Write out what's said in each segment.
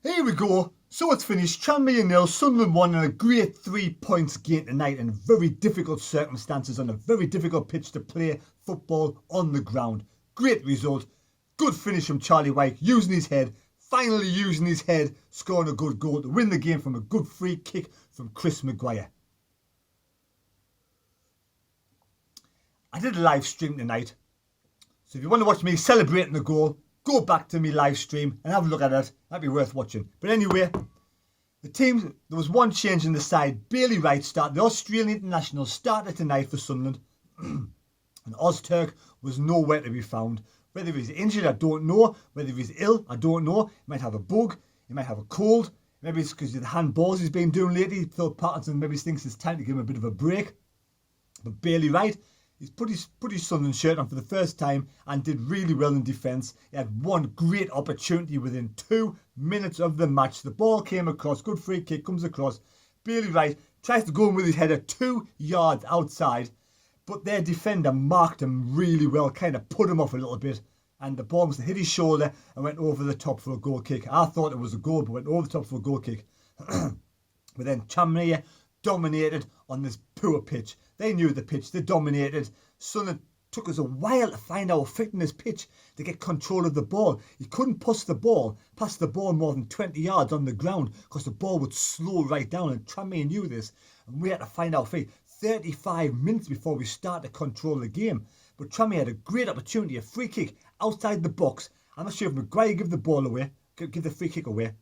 Here we go. So it's finished. Tranmere 0, Sunderland 1, and a great 3 points gain tonight in very difficult circumstances on a very difficult pitch to play football on the ground. Great result. Good finish from Charlie White, using his head, finally using his head, scoring a good goal to win the game from a good free kick from Chris Maguire. I did a live stream tonight, so if you want to watch me celebrating the goal, go back to me live stream and have a look at it. That'd be worth watching. But anyway, the team, there was one change in the side. Bailey Wright started. The Australian international started tonight for Sunderland. And Ozturk was nowhere to be found. Whether he's injured, I don't know. Whether he's ill, I don't know. He might have a bug. He might have a cold. Maybe it's because of the handballs he's been doing lately. Phil Patterson maybe thinks it's time to give him a bit of a break. But Bailey Wright, he's put his Sunderland shirt on for the first time and did really well in defence. He had one great opportunity within 2 minutes of the match. The ball came across, good free kick, comes across. Bailey Wright tries to go in with his header 2 yards outside, but their defender marked him really well, kind of put him off a little bit. And the ball must have hit his shoulder and went over the top for a goal kick. I thought it was a goal, but went over the top for a goal kick. But then Tranmere dominated on this poor pitch. They knew the pitch, they dominated. Sunderland took us a while to find our fit in this pitch to get control of the ball. You couldn't pass the ball more than 20 yards on the ground because the ball would slow right down, and Tranmere knew this, and we had to find our feet 35 minutes before we started to control the game. But Tranmere had a great opportunity, a free kick outside the box. I'm not sure if Maguire gave the ball away, give the free kick away.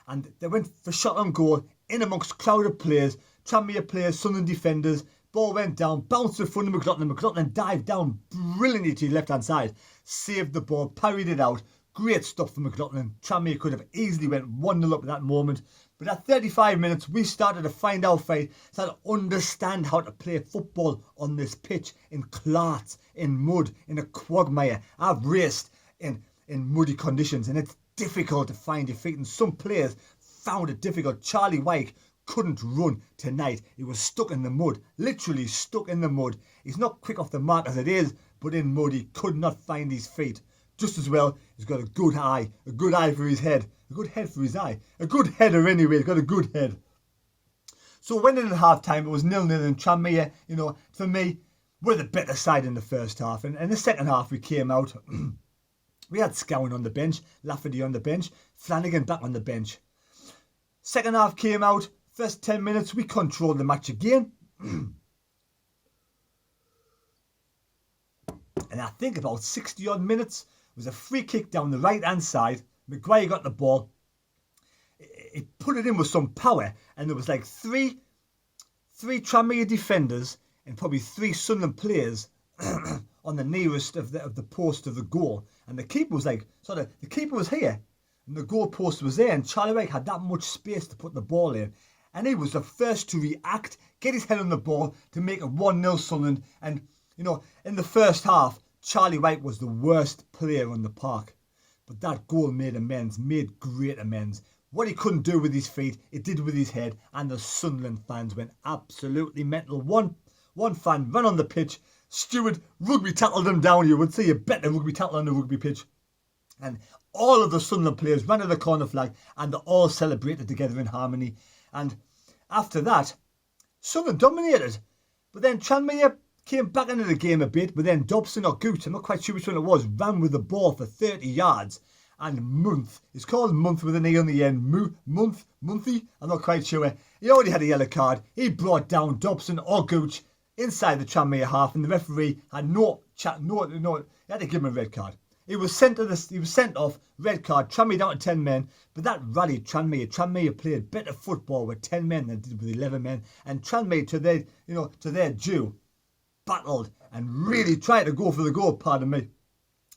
And they went for shot on goal in amongst crowded players, Tranmere players, Sunderland defenders. Ball went down, bounced in front of McLaughlin. McLaughlin dived down brilliantly to his left-hand side, saved the ball, parried it out. Great stuff from McLaughlin. Tranmere could have easily went 1-0 up at that moment. But at 35 minutes, we started to find our feet, started to understand how to play football on this pitch, in clots, in mud, in a quagmire. I've raced in muddy conditions, and it's difficult to find your feet, and some players found it difficult. Charlie White couldn't run tonight. He was stuck in the mud, literally stuck in the mud. He's not quick off the mark as it is, but in mud he could not find his feet. Just as well, he's got a good eye for his head, a good head for his eye, a good header anyway, he's got a good head. So when in at half time, it was 0-0, and Tranmere, for me, we're the better side in the first half. And in the second half, we came out. We had Scowen on the bench, Lafferty on the bench, Flanagan back on the bench. Second half came out, first 10 minutes, we controlled the match again. And I think about 60 odd minutes, was a free kick down the right hand side. Maguire got the ball. He put it in with some power, and there was like three Tranmere defenders and probably 3 Sunderland players on the nearest of the post of the goal. And the keeper was like, the keeper was here, and the goal post was there, and Charlie White had that much space to put the ball in. And he was the first to react, get his head on the ball to make it 1-0 Sunderland. And, in the first half, Charlie White was the worst player on the park. But that goal made great amends. What he couldn't do with his feet, he did with his head. And the Sunderland fans went absolutely mental. One fan ran on the pitch. Stewart rugby tackled him down. You would see a better rugby tackle on the rugby pitch. And all of the Sunderland players ran to the corner flag, and they all celebrated together in harmony. And after that, Sunderland dominated. But then Tranmere came back into the game a bit, but then Dobson or Gooch, I'm not quite sure which one it was, ran with the ball for 30 yards. And Month, it's called Month with an E on the end, Munthy, I'm not quite sure. He already had a yellow card. He brought down Dobson or Gooch inside the Tranmere half, and the referee had he had to give him a red card. He was sent off, red card, Tranmere down to 10 men, but that rallied Tranmere. Tranmere played better football with 10 men than did with 11 men, and Tranmere, to their due, battled and really tried to go for the goal, pardon me.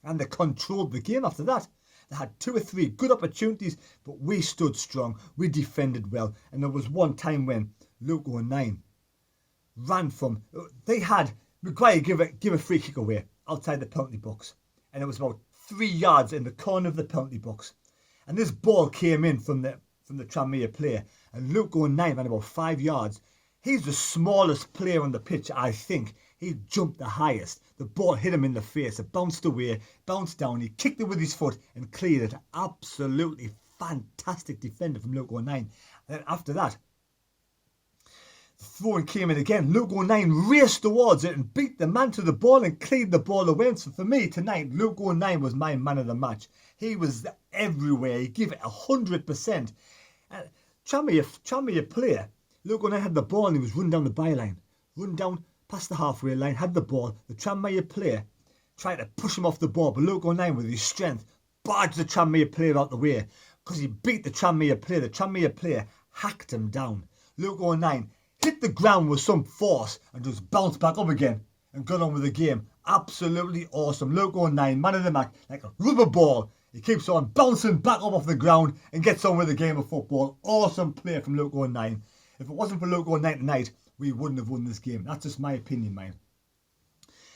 And they controlled the game after that. They had 2 or 3 good opportunities, but we stood strong, we defended well, and there was one time when Luke O'Neill ran from, they had Maguire give a free kick away outside the penalty box, and it was about 3 yards in the corner of the penalty box, and this ball came in from the Tranmere player, and Luke O'Neill ran about 5 yards. He's the smallest player on the pitch, I think. He jumped the highest. The ball hit him in the face. It bounced away, bounced down. He kicked it with his foot and cleared it absolutely fantastic defender from Local 9. And then after that, the throw-in came in again. Local 9 raced towards it and beat the man to the ball and cleared the ball away. And so for me tonight, Local 9 was my man of the match. He was everywhere. He gave it 100%. Tranmere player, Local 9 had the ball and he was running down the byline. Run down past the halfway line, had the ball. The Tranmere player tried to push him off the ball, but Local 9 with his strength barged the Tranmere player out the way because he beat the Tranmere player. The Tranmere player hacked him down. Local 9 hit the ground with some force and just bounced back up again and got on with the game. Absolutely awesome. Local 9, man of the match, like a rubber ball. He keeps on bouncing back up off the ground and gets on with the game of football. Awesome player from Local 9. If it wasn't for Local 9 tonight, we wouldn't have won this game. That's just my opinion, man.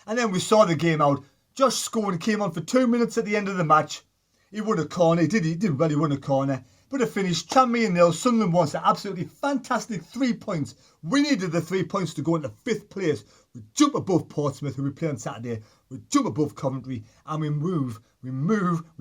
And then we saw the game out. Josh Scowen came on for 2 minutes at the end of the match. He won a corner. He did well. He won a corner. But it finished Tranmere 0. Sunderland wants an absolutely fantastic 3 points. We needed the 3 points to go into 5th place. We jump above Portsmouth, who we play on Saturday. We jump above Coventry, and we move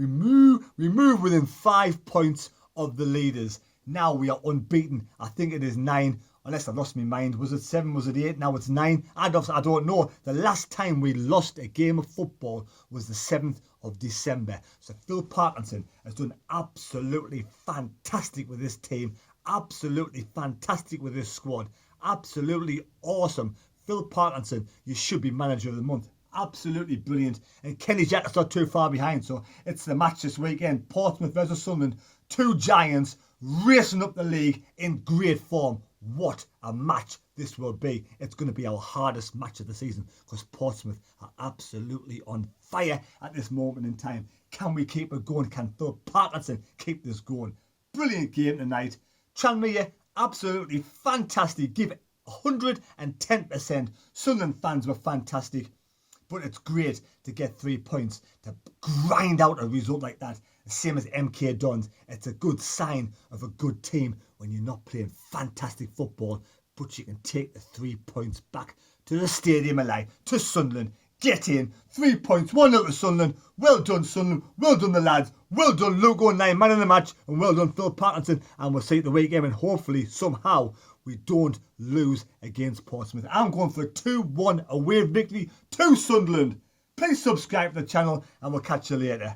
within 5 points of the leaders. Now we are unbeaten. I think it is 9. Unless I lost my mind. Was it 7? Was it 8? Now it's 9. I don't know. The last time we lost a game of football was the 7th of December. So Phil Parkinson has done absolutely fantastic with this team. Absolutely fantastic with this squad. Absolutely awesome. Phil Parkinson, you should be manager of the month. Absolutely brilliant. And Kenny Jackett's not too far behind. So it's the match this weekend. Portsmouth versus Sunderland. 2 giants racing up the league in great form. What a match this will be. It's going to be our hardest match of the season because Portsmouth are absolutely on fire at this moment in time. Can we keep it going? Can Phil Parkinson keep this going? Brilliant game tonight. Tranmere, absolutely fantastic. Give it 110%. Sunderland fans were fantastic. But it's great to get 3 points, to grind out a result like that, the same as MK Dons. It's a good sign of a good team when you're not playing fantastic football, but you can take the 3 points back to the Stadium of Light, to Sunderland. Get in, 3 points, 1-0 to Sunderland. Well done, Sunderland. Well done, the lads. Well done, Local 9, man of the match. And well done, Phil Parkinson. And we'll see you at the weekend, and hopefully, somehow, we don't lose against Portsmouth. I'm going for a 2-1 away victory to Sunderland. Please subscribe to the channel and we'll catch you later.